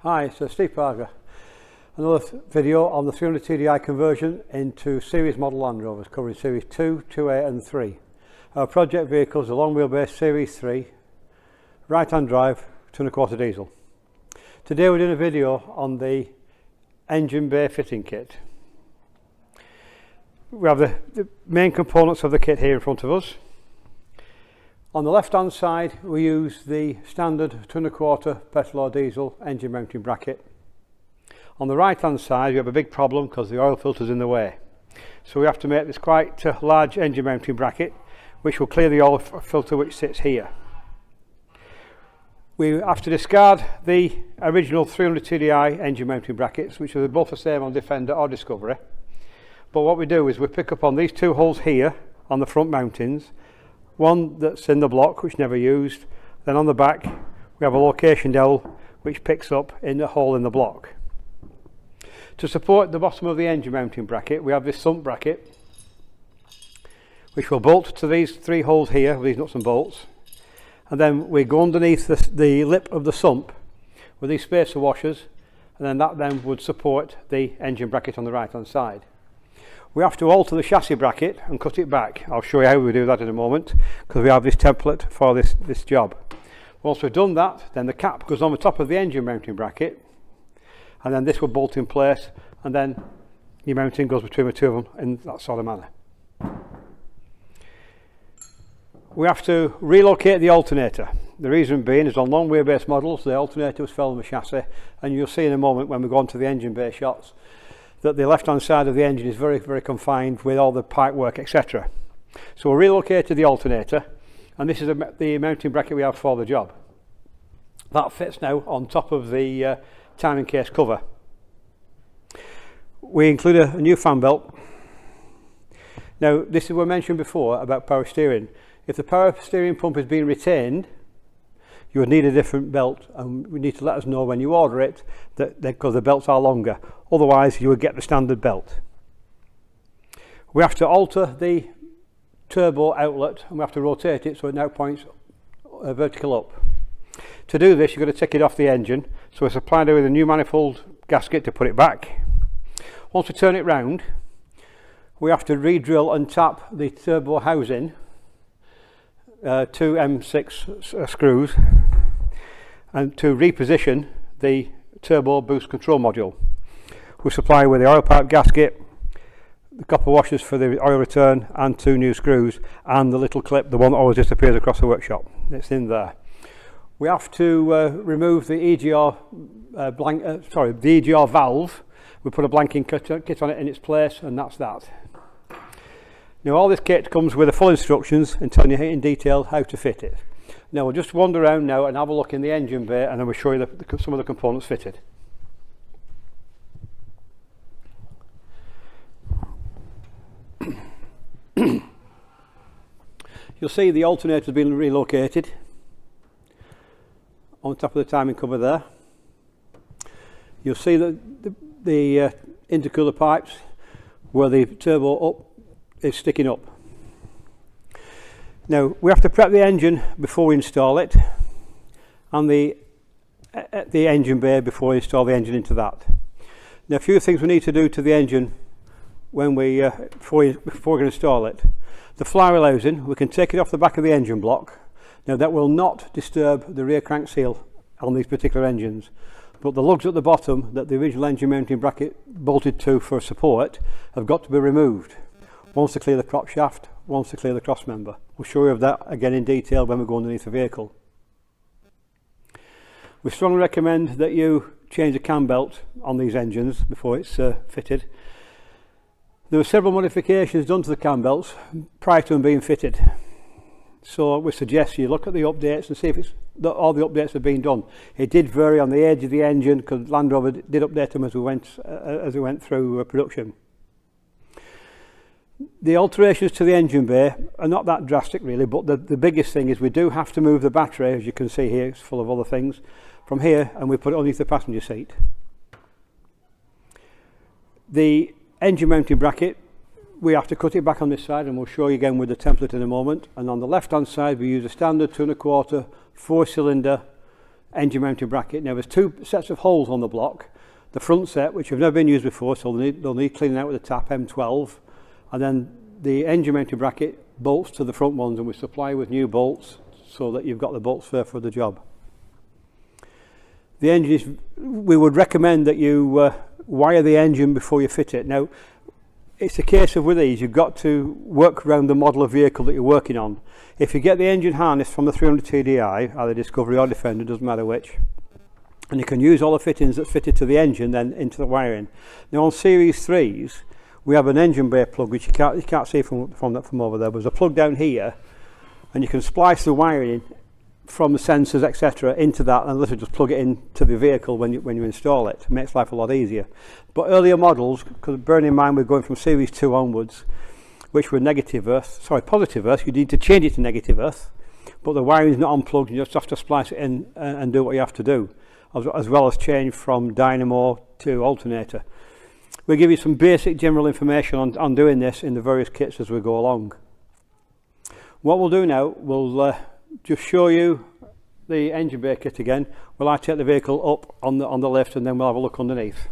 Hi, it's Steve Parker. Another video on the 300 TDI conversion into series model Land Rovers, covering series 2, 2A and 3. Our project vehicles are long wheelbase series 3, right hand drive, 2.25 diesel. Today we're doing a video on the engine bay fitting kit. We have the main components of the kit here in front of us. On the left hand side we use the standard 2.25 petrol or diesel engine mounting bracket. On the right hand side we have a big problem because the oil filter is in the way. So we have to make this quite large engine mounting bracket which will clear the oil filter which sits here. We have to discard the original 300 TDI engine mounting brackets, which are both the same on Defender or Discovery. But what we do is we pick up on these two holes here on the front mountings, one that's in the block which never used, then on the back we have a location dowel which picks up in the hole in the block. To support the bottom of the engine mounting bracket we have this sump bracket which will bolt to these three holes here with these nuts and bolts, and then we go underneath the lip of the sump with these spacer washers, and then that then would support the engine bracket on the right hand side. We have to alter the chassis bracket and cut it back. I'll show you how we do that in a moment because we have this template for this job. Once we've done that, then the cap goes on the top of the engine mounting bracket, and then this will bolt in place, and then your mounting goes between the two of them in that sort of manner. We have to relocate the alternator. The reason being is on long wheelbase models the alternator was fell on the chassis, and you'll see in a moment when we go on to the engine bay shots that the left hand side of the engine is very confined with all the pipe work, etc. So we relocated the alternator, and this is the mounting bracket we have for the job. That fits now on top of the timing case cover. We include a new fan belt. Now this is what I mentioned before about power steering. If the power steering pump is being retained, you would need a different belt, and we need to let us know when you order it because the belts are longer. Otherwise you would get the standard belt. We have to alter the turbo outlet and we have to rotate it so it now points vertical up. To do this you've got to take it off the engine, so we're supplied with a new manifold gasket to put it back. Once we turn it round we have to re-drill and tap the turbo housing, two M6 screws, and to reposition the turbo boost control module. We supply with the oil pipe gasket, the copper washers for the oil return, and two new screws, and the little clip, the one that always disappears across the workshop. It's in there. We have to remove the EGR the EGR valve. We put a blanking kit on it in its place, and that's that. Now all this kit comes with the full instructions and telling you in detail how to fit it. Now we'll just wander around now and have a look in the engine bay, and then we'll show you some of the components fitted. You'll see the alternator has been relocated on top of the timing cover there. You'll see that the intercooler pipes where the turbo up is sticking up. Now we have to prep the engine before we install it, and the engine bay before we install the engine into that. Now a few things we need to do to the engine when before we're going to install it. The flywheel housing, we can take it off the back of the engine block. Now that will not disturb the rear crank seal on these particular engines, but the lugs at the bottom that the original engine mounting bracket bolted to for support have got to be removed. Once to clear the prop shaft, once to clear the cross member. We'll show you of that again in detail when we go underneath the vehicle. We strongly recommend that you change the cam belt on these engines before it's fitted. There were several modifications done to the cam belts prior to them being fitted. So we suggest you look at the updates and see if all the updates have been done. It did vary on the age of the engine because Land Rover did update them as we went through production. The alterations to the engine bay are not that drastic really, but the biggest thing is we do have to move the battery, as you can see here, it's full of other things, from here, and we put it underneath the passenger seat. The engine mounting bracket, we have to cut it back on this side, and we'll show you again with the template in a moment. And on the left hand side we use a standard 2.25 4-cylinder engine mounting bracket. Now there's two sets of holes on the block. The front set, which have never been used before, so they'll need cleaning out with a tap, M12, and then the engine mounting bracket bolts to the front ones, and we supply with new bolts so that you've got the bolts there for the job. The engine is, we would recommend that you wire the engine before you fit it. Now, it's a case of with these, you've got to work around the model of vehicle that you're working on. If you get the engine harness from the 300 TDI, either Discovery or Defender, doesn't matter which, and you can use all the fittings that fitted to the engine then into the wiring. Now on Series 3s, we have an engine bay plug, which you can't see from over there, but there's a plug down here, and you can splice the wiring from the sensors, etc., into that, and literally just plug it into the vehicle when you install it. It makes life a lot easier. But earlier models, because bearing in mind we're going from Series 2 onwards, which were positive earth, you need to change it to negative earth, but the wiring is not unplugged, you just have to splice it in and do what you have to do, as well as change from dynamo to alternator. We'll give you some basic general information on doing this in the various kits as we go along. What we'll do now, we'll just show you the engine bay kit again. Will I take the vehicle up on the lift, and then we'll have a look underneath.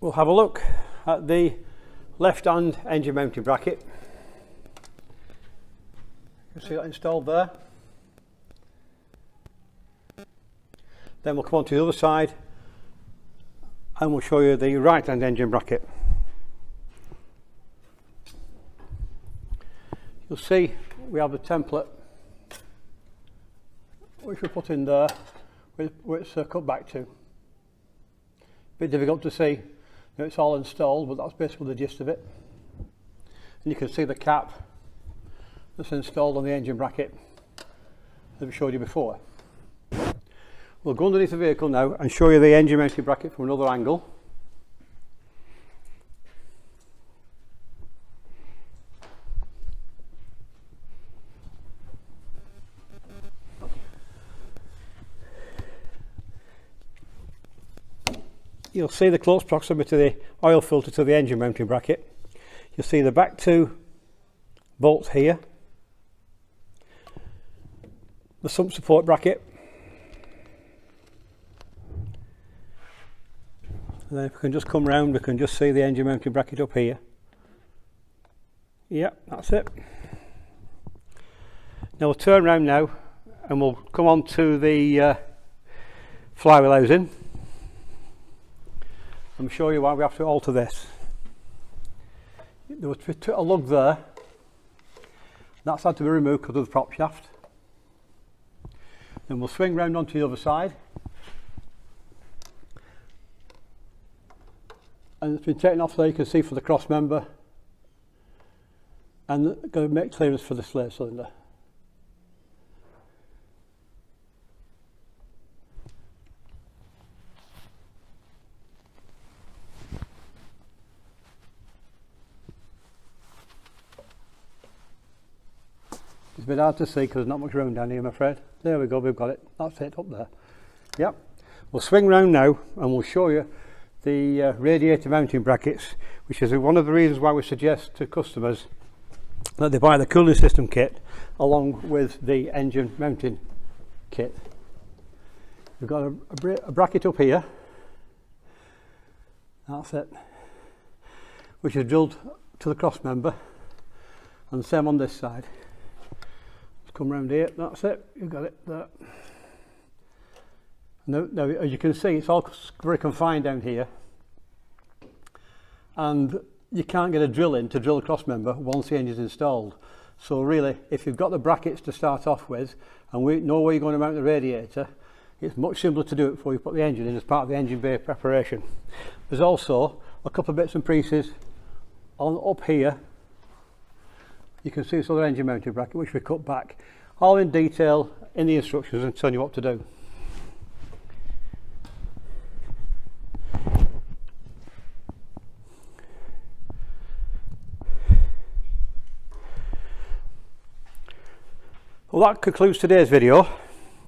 We'll have a look at the left-hand engine mounting bracket. You can see that installed there. Then we'll come on to the other side and we'll show you the right-hand engine bracket. You'll see we have the template which we put in there with it's cut back to. Bit difficult to see. Now it's all installed, but that's basically the gist of it. And you can see the cap that's installed on the engine bracket that we showed you before. We'll go underneath the vehicle now and show you the engine mounting bracket from another angle. You'll see the close proximity of the oil filter to the engine mounting bracket. You'll see the back two bolts here, the sump support bracket, and then if we can just come round, we can just see the engine mounting bracket up here. Yep, that's it. Now we'll turn round now and we'll come on to the flywheel housing. I'm show you why we have to alter this. There was a lug there. That's had to be removed because of the prop shaft. Then we'll swing round onto the other side. And it's been taken off so you can see for the cross member. And going to make clearance for the slave cylinder. It's a bit hard to see because there's not much room down here, I'm afraid. There we go, we've got it. That's it up there. Yep. We'll swing round now and we'll show you the radiator mounting brackets, which is one of the reasons why we suggest to customers that they buy the cooling system kit along with the engine mounting kit. We've got a bracket up here. That's it. Which is drilled to the cross member, and the same on this side. come round here, that's it, you've got it there. Now as you can see, it's all very confined down here, and you can't get a drill in to drill a cross member once the engine's installed. So really, if you've got the brackets to start off with, and we know where you're going to mount the radiator, it's much simpler to do it before you put the engine in as part of the engine bay preparation. There's also a couple of bits and pieces on up here. You can see this other engine mounting bracket which we cut back, all in detail in the instructions and telling you what to do. Well, that concludes today's video.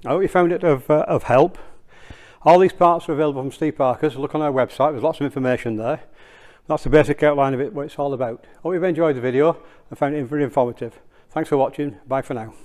I hope you found it of help. All these parts are available from Steve Parker's. Look on our website, there's lots of information there. That's the basic outline of it, what it's all about. Hope you've enjoyed the video and found it very informative. Thanks for watching. Bye for now.